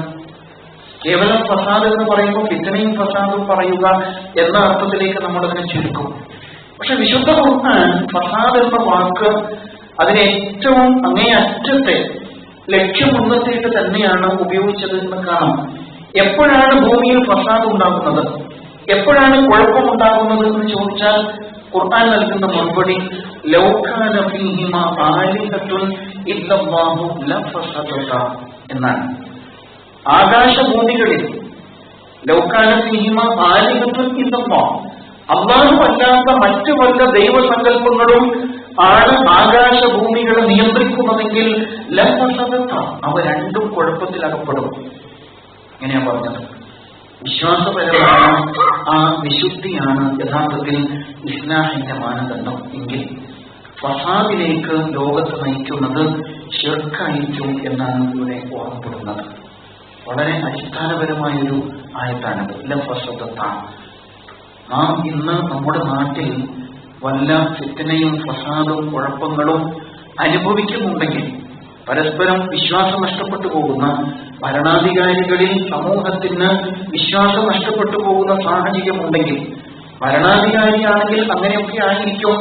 കേവലം ഫസാദ് എന്ന് പറയുമ്പോൾ ഫിത്നയും ഫസാദും പറയുക എന്ന അർത്ഥത്തിലേക്ക് നമ്മളതിനെ ചുരുക്കും. പക്ഷെ വിശുദ്ധ ഖുർആൻ ഫസാദ് എന്ന വാക്ക് അതിന് ഏറ്റവും അങ്ങേയറ്റത്തെ ലക്ഷ്യം മുൻനിർത്തിയിട്ട് തന്നെയാണ് ഉപയോഗിച്ചത് എന്ന് കാണാം. എപ്പോഴാണ് ഭൂമിയിൽ ഫസാദ് ഉണ്ടാകുന്നത്, എപ്പോഴാണ് കുഴപ്പമുണ്ടാകുന്നത് എന്ന് ചോദിച്ചാൽ ഖുർആൻ നൽകുന്ന മറുപടി ലൗ കാന ഫീഹിമാ ആലിഹത്തുൻ ഇല്ലല്ലാഹു ലഫസദതാ എന്നാണ്. ആകാശഭൂമികളിൽ ലൗ കാന ഫീഹിമാ ആലിഹത്തുൻ ഇല്ലല്ലാഹ്, അല്ലാഹു അല്ലാത്ത മറ്റു വല്ല ദൈവസങ്കല്പങ്ങളും ആണ് ആകാശഭൂമികളെ നിയന്ത്രിക്കുന്നതെങ്കിൽ ലഫസദതാ, അവ രണ്ടും കുഴപ്പത്തിൽ അകപ്പെടും. എങ്ങനെയാ പറഞ്ഞത്? വിശ്വാസപരമായ ആ വിശുദ്ധിയാണ് യഥാർത്ഥത്തിൽ ഇസ്ലാഹിന്റെ മാനദണ്ഡം എങ്കിൽ ഫസാദിലേക്ക് ലോകത്ത് നയിക്കുന്നത് ശിർക്കായിരിക്കും എന്നാണ് ഇവിടെ ഓർമ്മപ്പെടുന്നത്. വളരെ അടിസ്ഥാനപരമായൊരു ആയത്താണത്. ലഫസദത്താൻ. നാം ഇന്ന് നമ്മുടെ നാട്ടിൽ വല്ല ഫിത്നയും ഫസാദും കുഴപ്പങ്ങളും അനുഭവിക്കുന്നുണ്ടെങ്കിൽ, പരസ്പരം വിശ്വാസം നഷ്ടപ്പെട്ടു പോകുന്ന ഭരണാധികാരികളിൽ സമൂഹത്തിന് വിശ്വാസം നഷ്ടപ്പെട്ടു പോകുന്ന സാഹചര്യമുണ്ടെങ്കിൽ, ഭരണാധികാരിയാണെങ്കിൽ അങ്ങനെയൊക്കെ ആയിരിക്കും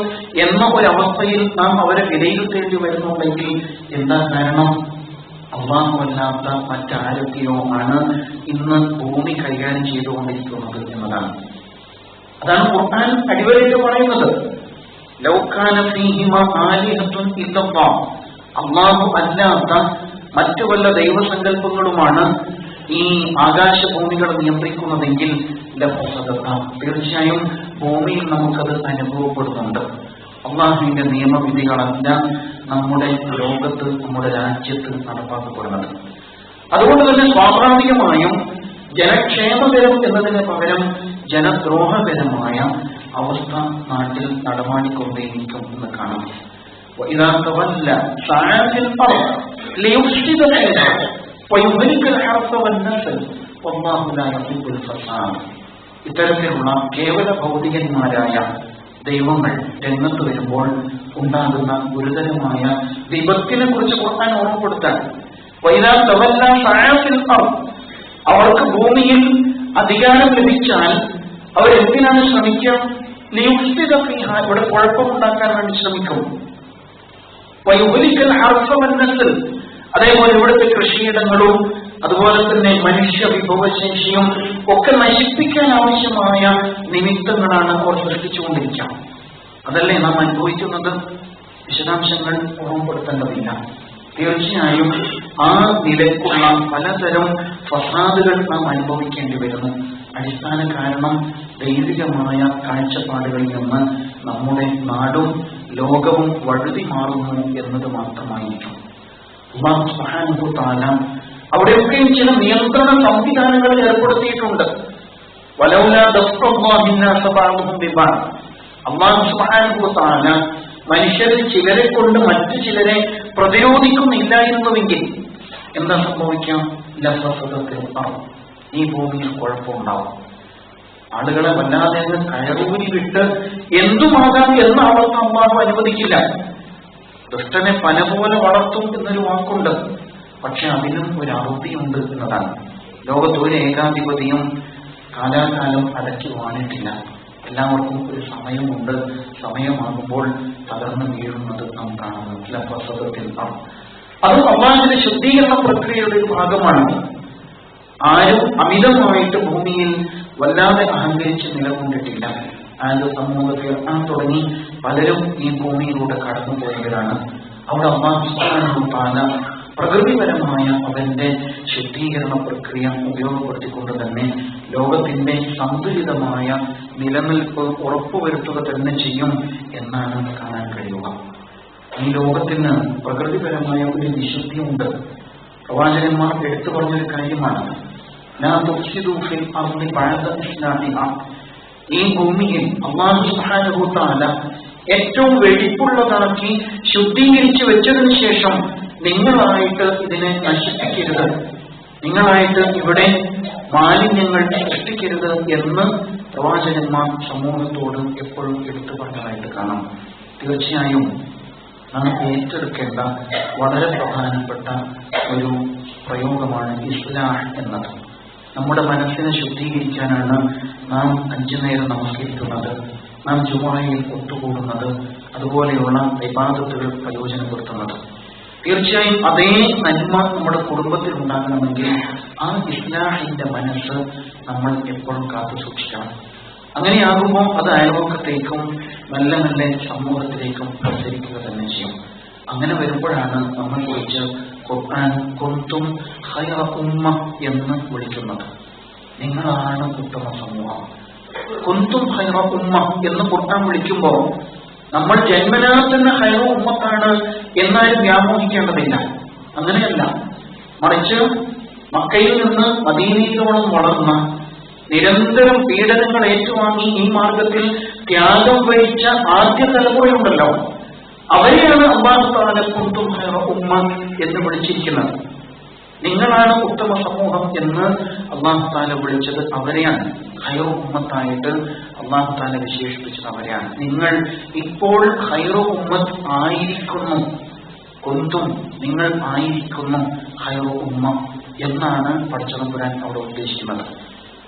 എന്ന ഒരവസ്ഥയിൽ നാം അവരെ വിലയിരുത്തേണ്ടി വരുന്നുണ്ടെങ്കിൽ എന്താ കാരണം? അല്ലാഹുവല്ലാത്ത മറ്റാരൊക്കെയോ ആണ് ഇന്ന് ഭൂമി കൈകാര്യം ചെയ്തുകൊണ്ടിരിക്കുന്നത് എന്നതാണ്. അതാണ് ഖുർആൻ അടിവരയിട്ട് പറയുന്നത്. ലൗ കാന ഫീഹിമാ ആലിഹത്തുൻ ഇല്ലല്ലാഹ്, അല്ലാഹു അല്ലാത്ത മറ്റു വല്ല ദൈവസങ്കല്പങ്ങളുമാണ് ഈ ആകാശഭൂമികളെ നിയന്ത്രിക്കുന്നതെങ്കിൽ ലഫസദതാ, തീർച്ചയായും ഭൂമിയിൽ നമുക്കത് അനുഭവപ്പെടുന്നുണ്ട്. അല്ലാഹുവിന്റെ നിയമവിധികളല്ല നമ്മുടെ ലോകത്ത്, നമ്മുടെ രാജ്യത്ത് നടപ്പാക്കപ്പെടുന്നത്. അതുകൊണ്ട് തന്നെ സ്വാഭാവികമായും ജനക്ഷേമകരം എന്നതിന് പകരം ജനദ്രോഹകരമായ അവസ്ഥ നാട്ടിൽ നടമാടിക്കൊണ്ടേയിരിക്കും എന്ന് കാണാം. وإذا تولى سعى في الأرض ليفسد فيها ويهلك الحرث والنسل والله لا يحب الفساد. ഇത്തരത്തിലുള്ള കേവല ഭൗതികന്മാരായ ദൈവങ്ങൾ രംഗത്ത് വരുമ്പോൾ ഉണ്ടാകുന്ന ഗുരുതരമായ വിപത്തിനെ കുറിച്ച് ഖുർആൻ ഓർമ്മപ്പെടുത്താൻ. വഇദാ തവല്ല സഅ ഫിൽ അർദ്, അവർക്ക് ഭൂമിയിൽ അധികാരം ലഭിച്ചാൽ അവരെന്തിനാണ് ശ്രമിക്കുക? ലിയുഫ്സിദ ഫീഹാ, ഇവിടെ കുഴപ്പമുണ്ടാക്കാൻ വേണ്ടി ശ്രമിക്കും. വയുഹ്ലികൽ ഹർസ വന്നസ്ൽ, അതേപോലെ ഇവിടുത്തെ കൃഷിയിടങ്ങളും അതുപോലെ തന്നെ മനുഷ്യ വിഭവശേഷിയും ഒക്കെ നശിപ്പിക്കാൻ ആവശ്യമായ നിമിത്തങ്ങളാണ് അവർ സൃഷ്ടിച്ചുകൊണ്ടിരിക്കുക. അതല്ലേ നാം അനുഭവിക്കുന്നത്? വിശദാംശങ്ങൾ ഓർമ്മപ്പെടുത്തേണ്ടതില്ല. തീർച്ചയായും ആ നിലക്കുള്ള പലതരം ഫസാദുകൾ നാം അനുഭവിക്കേണ്ടി വരുന്നു. അടിസ്ഥാന കാരണം ദൈവികമായ കാഴ്ചപ്പാടുകളിൽ നിന്ന് നമ്മുടെ നാടും ലോകവും വഴുതി മാറുന്നു എന്നത് മാത്രമായിരിക്കും. അല്ലാഹു സുബ്ഹാനഹു തആല അവിടെയൊക്കെയും ചില നിയന്ത്രണ സംവിധാനങ്ങൾ ഏർപ്പെടുത്തിയിട്ടുണ്ട്. വലൗലാ ദഫ്ഉല്ലാഹി الناس بعضهم ببعض, അല്ലാഹു സുബ്ഹാനഹു തആല മനുഷ്യരിൽ ചിലരെ കൊണ്ട് മറ്റു ചിലരെ പ്രതിരോധിക്കുന്നില്ലായിരുന്നുവെങ്കിൽ എന്താ സംഭവിക്കാം? ലഫസദത്തിൽ അർദ്, ഈ ഭൂമിയിൽ കുഴപ്പമുണ്ടാവും. ആളുകളെ വല്ലാതെ അങ്ങ് കയറൂരി വിട്ട് എന്തുമാകാം എന്ന അവസ്ഥ അല്ലാഹു അനുവദിക്കില്ല. ദുഷ്ടനെ പന പോലെ വളർത്തും എന്നൊരു വാക്കുണ്ട്. പക്ഷെ അതിനും ഒരു അറുതിയുണ്ട് എന്നതാണ്. ലോകത്ത് ഒരു ഏകാധിപതിയും കാലാകാലം അടക്കി വാണിട്ടില്ല. എല്ലാവർക്കും ഒരു സമയമുണ്ട്. സമയമാകുമ്പോൾ തകർന്നു വീഴുന്നത് നാം കാണുന്നു. ലഫസദത്തിൽ അർദ്, അത് അല്ലാഹുവിന്റെ ശുദ്ധീകരണ പ്രക്രിയയുടെ ഒരു ഭാഗമാണ്. ആരും അമിതമായിട്ട് ഭൂമിയിൽ വല്ലാതെ അഹങ്കരിച്ച് നിലകൊണ്ടിട്ടില്ല. ആദ്യ സമൂഹത്തിൽ തുടങ്ങി പലരും ഈ ഭൂമിയിലൂടെ കടന്നുപോയവരാണ്. അവിടെ അല്ലാഹു സുബ്ഹാനഹു തആല പ്രകൃതിപരമായ അവന്റെ ശുദ്ധീകരണ പ്രക്രിയ ഉപയോഗപ്പെടുത്തിക്കൊണ്ട് തന്നെ ലോകത്തിന്റെ സന്തുലിതമായ നിലനിൽപ്പ് ഉറപ്പുവരുത്തുക തന്നെ ചെയ്യും എന്നാണ് കാണാൻ കഴിയുക. ഈ ലോകത്തിന് പ്രകൃതിപരമായ ഒരു വിശുദ്ധിയുണ്ട്. പ്രവാചകന്മാർ എടുത്തു പറഞ്ഞൊരു കാര്യമാണ്, ലാ തുഫ്സിദു ഫിൽ അർദി ബഅദ ഇസ്ലാഹിഹാ. ഈ ഭൂമിയിൽ അല്ലാഹു സുബ്ഹാനഹു തആല ഏറ്റവും വെടിപ്പുള്ളതാക്കി ശുദ്ധീകരിച്ചു വെച്ചതിന് ശേഷം നിങ്ങളായിട്ട് ഇതിനെ നശിപ്പിക്കരുത് നിങ്ങളായിട്ട് ഇവിടെ മാലിന്യങ്ങൾ സൃഷ്ടിക്കരുത് എന്ന് പ്രവാചകന്മാർ സമൂഹത്തോട് എപ്പോഴും എടുത്തു പറഞ്ഞതായിട്ട് കാണാം. തീർച്ചയായും നാം ഏറ്റെടുക്കേണ്ട വളരെ പ്രധാനപ്പെട്ട ഒരു പ്രയോഗമാണ് ഇസ്ലാഹ് എന്നത്. നമ്മുടെ മനസ്സിനെ ശുദ്ധീകരിക്കാനാണ് നാം 5 നേരം നമസ്കരിക്കുന്നത്, നാം ജുമുഅയിൽ ഒത്തുകൂടുന്നത്, അതുപോലെയുള്ള ഇബാദത്തുകൾ പ്രയോജനപ്പെടുത്തുന്നത്. തീർച്ചയായും അതേ നന്മ നമ്മുടെ കുടുംബത്തിൽ ഉണ്ടാകണമെങ്കിൽ ആ ഇസ്ലാഹിന്റെ മനസ്സ് നമ്മൾ എപ്പോഴും കാത്തു സൂക്ഷിക്കണം. അങ്ങനെയാകുമ്പോൾ അത് അയൽവക്കത്തേക്കും നല്ല നല്ല സമൂഹത്തിലേക്കും പ്രചരിക്കുക തന്നെ ചെയ്യും. അങ്ങനെ വരുമ്പോഴാണ് നമ്മൾ വിളിച്ച് ഖുർആൻ കുന്തും ഖൈറ ഉമ്മ എന്ന് വിളിക്കുന്നത്. നിങ്ങളാണ് ഉത്തമ സമൂഹം. കുന്തും ഖൈറ ഉമ്മ എന്ന് ഖുർആൻ വിളിക്കുമ്പോൾ നമ്മൾ ജന്മനാ തന്നെ ഖൈറ ഉമ്മത്താണ് എന്നാലും വ്യാമോഹിക്കേണ്ടതില്ല. അങ്ങനെയല്ല, മറിച്ച് മക്കയിൽ നിന്ന് മദീനയിലോളം വളർന്ന, നിരന്തരം പീഡനങ്ങൾ ഏറ്റുവാങ്ങി ഈ മാർഗത്തിൽ ത്യാഗം വഹിച്ച ആദ്യ തലമുറയുണ്ടല്ലോ, അവരെയാണ് അല്ലാഹു തആല കുന്തും ഖൈറ ഉമ്മ എന്ന് വിളിച്ചിരിക്കുന്നത്. നിങ്ങളാണ് ഉത്തമ സമൂഹം എന്ന് അല്ലാഹു തആല വിളിച്ചത് അവരെയാണ്. ഖൈറ ഉമ്മത്തായിട്ട് അല്ലാഹു തആല വിശേഷിപ്പിച്ചത് അവരെയാണ്. നിങ്ങൾ ഇപ്പോൾ ഖൈറ ഉമ്മത്ത് ആയിരിക്കുന്നു, കുന്തും നിങ്ങൾ ആയിരിക്കുന്നു ഖൈറ ഉമ്മ എന്നാണ് പടച്ചതമ്പുരാൻ അവിടെ ഉദ്ദേശിക്കുന്നത്.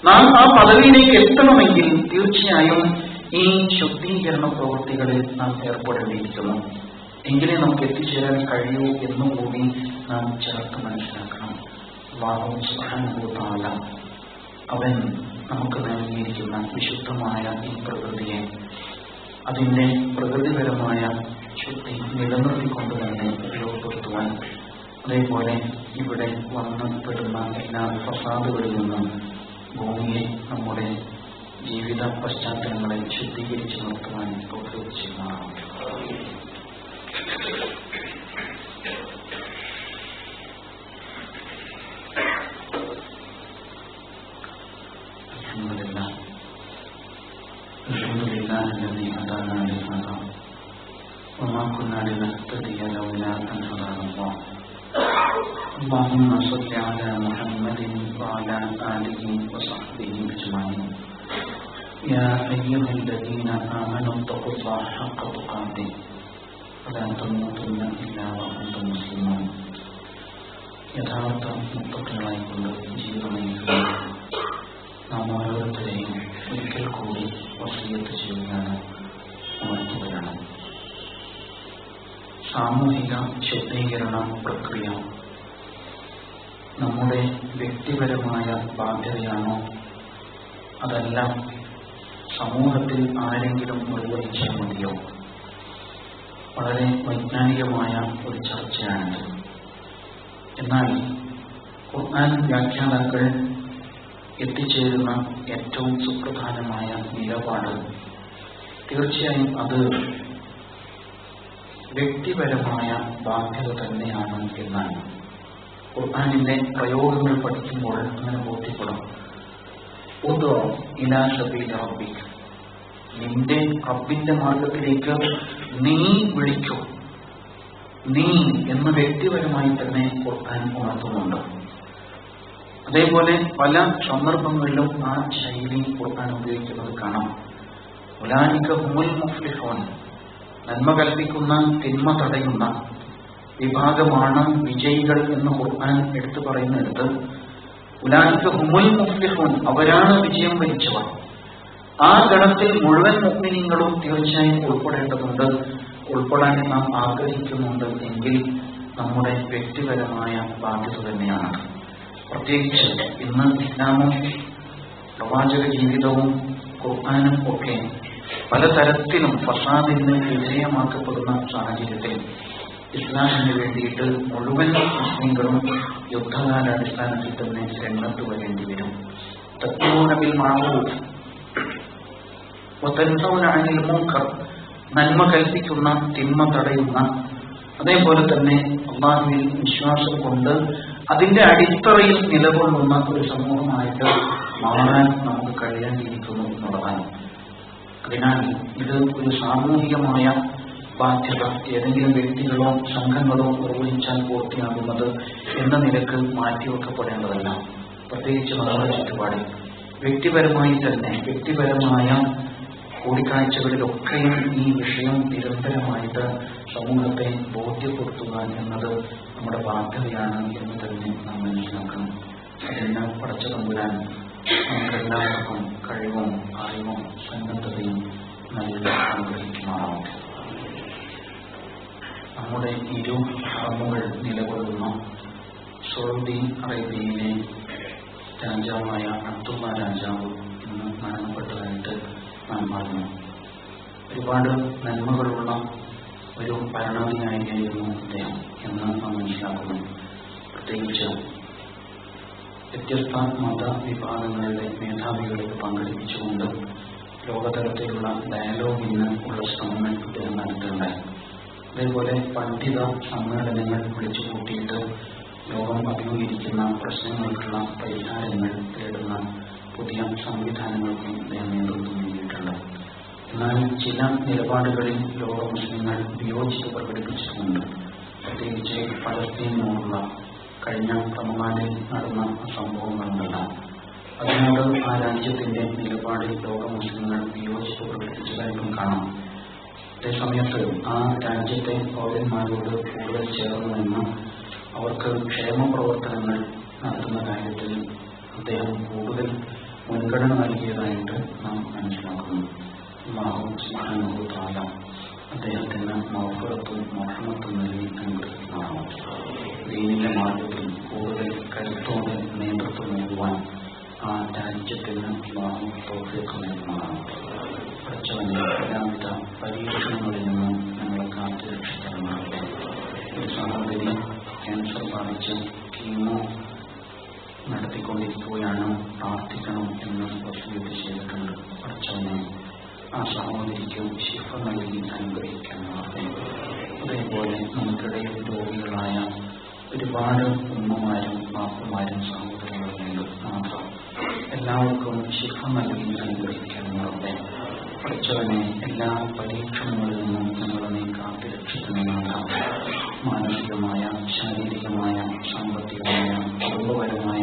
നാം ആ പദവിയിലേക്ക് എത്തണമെങ്കിൽ തീർച്ചയായും ഈ ശുദ്ധീകരണ പ്രവൃത്തികളിൽ നാം ഏർപ്പെടേണ്ടിയിരിക്കുന്നു. എങ്കിലേ നമുക്ക് എത്തിച്ചേരാൻ കഴിയൂ എന്നും കൂടി നാം ചേർത്ത് മനസ്സിലാക്കണം. അല്ലാഹു സുബ്ഹാനഹു വ തആല അവൻ നമുക്ക് നൽകിയിരിക്കുന്ന വിശുദ്ധമായ ഈ പ്രകൃതിയെ അതിന്റെ പ്രകൃതിപരമായ ശുദ്ധി നിലനിർത്തിക്കൊണ്ട് തന്നെ ഉപയോഗപ്പെടുത്തുവാൻ, അതേപോലെ ഇവിടെ വന്നു പെടുന്ന എല്ലാ ഫസാദുകളിൽ നിന്നും ഭൂമിയെ നമ്മുടെ ജീവിത പശ്ചാത്തലങ്ങളെ ശുദ്ധീകരിച്ചു നിർത്തുവാൻ ചെയ്യുന്നതാണ്. الحمد لله الذي هدانا لهذا وما كنا لنهتدي لولا أن هدانا الله. اللهم صل على محمد وعلى آله وصحبه أجمعين. يا أيها الذين آمنوا اتقوا الله حق تقاته ولا تموتن إلا وأنتم مسلمون. യഥാർത്ഥ മുത്തഖികളായിക്കൊണ്ട് ജീവിതം നയിക്കുന്ന നാം ഓരോരുത്തരെയും ഒരിക്കൽ കൂടി വസിയത്ത് ചെയ്യുകയാണ്, ഉണർത്തുകയാണ്. സാമൂഹിക ശുദ്ധീകരണ പ്രക്രിയ നമ്മുടെ വ്യക്തിപരമായ ബാധ്യതയാണോ, അതല്ല സമൂഹത്തിൽ ആരെങ്കിലും നിർവഹിച്ചാൽ മതിയോ? വളരെ വൈജ്ഞാനികമായ ഒരു ചർച്ചയാണിത്. എന്നാൽ ഖുർആൻ വ്യാഖ്യാതാക്കൾ എത്തിച്ചേരുന്ന ഏറ്റവും സുപ്രധാനമായ നിലപാട് തീർച്ചയായും അത് വ്യക്തിപരമായ ബാധ്യത തന്നെയാണ് എന്നാണ്. ഖുർആനിന്റെ പ്രയോഗങ്ങൾ പഠിക്കുമ്പോൾ അങ്ങനെ ബോധ്യപ്പെടും. ഉദു ഇലാ സബീലി റബ്ബിക, നിന്റെ റബ്ബിന്റെ മാർഗത്തിലേക്ക് നീ വിളിക്കൂ. നീ എന്ന് വ്യക്തിപരമായി തന്നെ ഖുർആൻ ഉണർത്തുന്നുണ്ട്. അതേപോലെ പല സന്ദർഭങ്ങളിലും ആ ശൈലി ഖുർആൻ ഉപയോഗിക്കുന്നത് കാണാം. ഉലൈക ഹുമുൽ മുഫ്ലിഹൂൻ, നന്മ കൽപ്പിക്കുന്ന തിന്മ തടയുന്ന വിഭാഗമാണ് വിജയികൾ എന്ന് ഖുർആൻ എടുത്തു പറയുന്നിടത്ത് ഉലൈക ഹുമുൽ മുഫ്ലിഹൂൻ, അവരാണ് വിജയം വരിച്ചവർ. ആ ഗണത്തിൽ മുഴുവൻ മുഅ്മിനീങ്ങളും തീർച്ചയായും ഉൾപ്പെടേണ്ടതുണ്ട്. ഉൾപ്പെടാൻ നാം ആഗ്രഹിക്കുന്നുണ്ട് എങ്കിൽ നമ്മുടെ വ്യക്തിപരമായ ബാധ്യത തന്നെയാണ്. പ്രത്യേകിച്ച് ഇന്ന് ഇസ്ലാമും പ്രവാചക ജീവിതവും ഖുർആനും ഒക്കെ പലതരത്തിലും ഫസാദിന് വിധേയമാക്കപ്പെടുന്ന സാഹചര്യത്തിൽ ഇസ്ലാമിന് വേണ്ടിയിട്ട് മുഴുവൻ മുസ്ലിങ്ങളും യുദ്ധകാലാടിസ്ഥാനത്തിൽ തന്നെ രംഗത്ത് വരേണ്ടി വരും. തഅ്മുറൂന ബിൽ മഅറൂഫ് വതൻഹൗന അനിൽ മുൻകർ, നന്മ കൽപ്പിക്കുന്ന തിന്മ തടയുന്ന, അതേപോലെ തന്നെ അല്ലാഹുവിൽ വിശ്വാസം കൊണ്ട് അതിന്റെ അടിത്തറയിൽ നിലകൊള്ളുന്ന ഒരു സമൂഹമായിട്ട് മാറാൻ നമുക്ക് കഴിയാണ്ടിരിക്കുന്നു എന്നുള്ളതാണ്. അതിനാൽ ഇത് ഒരു സാമൂഹികമായ ബാധ്യത ഏതെങ്കിലും വ്യക്തികളോ സംഘങ്ങളോ നിർവഹിച്ചാൽ പൂർത്തിയാകുന്നത് എന്ന നിലക്ക് മാറ്റിവെക്കപ്പെടേണ്ടതല്ല. പ്രത്യേകിച്ച് നമ്മുടെ ചുറ്റുപാടിൽ വ്യക്തിപരമായ കൂടിക്കാഴ്ചകളിലൊക്കെയും ഈ വിഷയം നിരന്തരമായിട്ട് സമൂഹത്തെ ബോധ്യപ്പെടുത്തുക എന്നത് നമ്മുടെ ബാധ്യതയാണ് എന്ന് തന്നെ നാം മനസ്സിലാക്കണം. അതിന് പടച്ച തമ്പുരാൻ നമുക്കെല്ലാവർക്കും കഴിവും അറിവും സന്നദ്ധതയും നൽകി അനുഗ്രഹിക്കുമാറാവും. നമ്മുടെ ഇരു ഹറമുകൾ നിലകൊള്ളുന്ന സൗദി അറേബ്യയിലെ രാജാവായ അബ്ദുള്ള രാജാവ് ഇന്ന് മരണപ്പെട്ടതായിട്ട് നാം പറഞ്ഞു. ഒരുപാട് നന്മകളുള്ള ഒരു ഭരണാധികാരിയായിരുന്നു അദ്ദേഹം എന്ന് നാം മനസ്സിലാക്കുന്നു. പ്രത്യേകിച്ച് വ്യത്യസ്ത മതവിഭാഗങ്ങളിലെ മേധാവികളെ പങ്കെടുപ്പിച്ചുകൊണ്ട് ലോകതലത്തിലുള്ള ഡയലോഗിന് ഉള്ള ശ്രമങ്ങൾ അദ്ദേഹം നടത്തുന്നുണ്ടായി. അതേപോലെ പണ്ഡിത സമ്മേളനങ്ങൾ വിളിച്ചു കൂട്ടിയിട്ട് ലോകം അഭിമുഖീകരിക്കുന്ന പ്രശ്നങ്ങൾക്കുള്ള പരിഹാരങ്ങൾ തേടുന്ന പുതിയ സംവിധാനങ്ങൾക്ക് അദ്ദേഹം നേതൃത്വം നൽകിയിട്ടുണ്ട്. എന്നാൽ ചില നിലപാടുകളിൽ ലോക മുസ്ലിങ്ങൾ വിയോജിപ്പ് പ്രകടിപ്പിച്ചിട്ടുണ്ട്. പ്രത്യേകിച്ച് പലസ്തീനോടുള്ള കഴിഞ്ഞ റമദാനിൽ നടന്ന സംഭവങ്ങളുണ്ടല്ല, അതിനോട് ആ രാജ്യത്തിന്റെ നിലപാടിൽ ലോക മുസ്ലിങ്ങൾ വിയോജിപ്പ് പ്രകടിപ്പിച്ചതായിട്ടും കാണാം. അതേസമയത്ത് ആ രാജ്യത്തെ പൗരന്മാരോട് കൂടുതൽ ചേർന്ന് നിന്ന് അവർക്ക് ക്ഷേമ പ്രവർത്തനങ്ങൾ നടത്തുന്ന കാര്യത്തിൽ അദ്ദേഹം കൂടുതൽ മുൻഗണന നൽകിയതായിട്ട് നാം മനസ്സിലാക്കുന്നു. അല്ലാഹു സുബ്ഹാനഹു വ തആല അദ്ദേഹത്തിന് മഗ്ഫിറത്തും റഹ്മത്തും നൽകി അനുഗ്രഹിക്കുന്നതാണ്. ദീനിന്റെ മാർഗത്തിൽ കൂടുതൽ കരുത്തോടെ നേതൃത്വം നൽകുവാൻ ആ രാജ്യത്തിന് അല്ലാഹു തൗഫീഖ് നൽകുന്നതാണ്. പഠിച്ചവന്റെ എല്ലാവിധ പരീക്ഷണങ്ങളിൽ നിന്നും ഞങ്ങളെ കാത്തു രക്ഷിക്കാറുണ്ട്. ഒരു സഹോദരി ക്യാൻസർ ബാധിച്ച് കീമോ നടത്തിക്കൊണ്ടിരിക്കുകയാണ്, പ്രാർത്ഥിക്കണം എന്ന് വസീയത്ത് ചെയ്തിട്ടുണ്ട്. പഠിച്ചവനെ ആ സഹോദരിക്ക് ശിഫ നൽകി അനുഗ്രഹിക്കാനാവട്ടെ. അതേപോലെ നമുക്കിടയിൽ രോഗികളായ ഒരുപാട് ഉമ്മമാരും ബാപ്പമാരും സഹോദരങ്ങളുണ്ട്. മാത്രം എല്ലാവർക്കും ശിഫ നൽകി അനുഗ്രഹിക്കാനാവട്ടെ. പഠിച്ചവനെ എല്ലാ പരീക്ഷണങ്ങളിൽ നിന്നും ഞങ്ങളെ നീ കാത്തു രക്ഷിക്കുന്നതാണ്. മാനസികമായ, ശാരീരികമായ, സാമ്പത്തികമായ, കുടുംബപരമായ,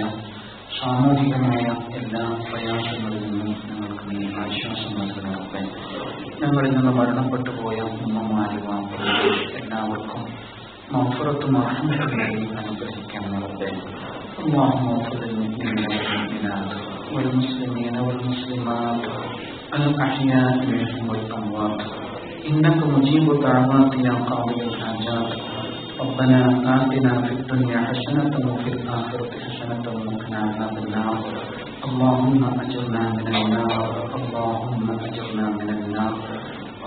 സാമൂഹികമായ എല്ലാ പ്രയാസങ്ങളിൽ നിന്നും ഞങ്ങൾക്ക് നീ ആശ്വാസം നൽകണമേ. ഞങ്ങളിൽ നിന്ന് മരണപ്പെട്ടു പോയ ഉമ്മമാരും എല്ലാവർക്കും മഗ്ഫിറത്തും റഹ്മത്തും നൽകി അനുഗ്രഹിക്കാനാവട്ടെ. اللهم اغفر للمؤمنين والمؤمنات والمسلمين والمسلمات الأحياء منهم والأموات إنك مجيب الدعوات يا قاضي الحاجات. ربنا آتنا في الدنيا حسنة وفي الآخرة حسنة وقنا عذاب النار. اللهم أجرنا من النار. اللهم أجرنا من النار.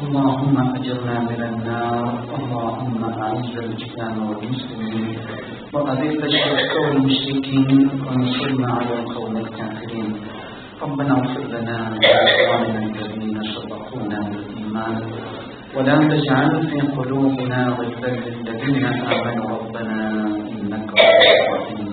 اللهم أجرنا من النار. اللهم أعز الإسلام والمسلمين وأذل الشرك والمشركين وانصرنا على القوم الكافرين. ربنا اغفر لنا ولإخواننا الذين سبقونا بالإيمان ولا تجعل في قلوبنا غلا للذين آمنوا ربنا إنك رؤوف رحيم.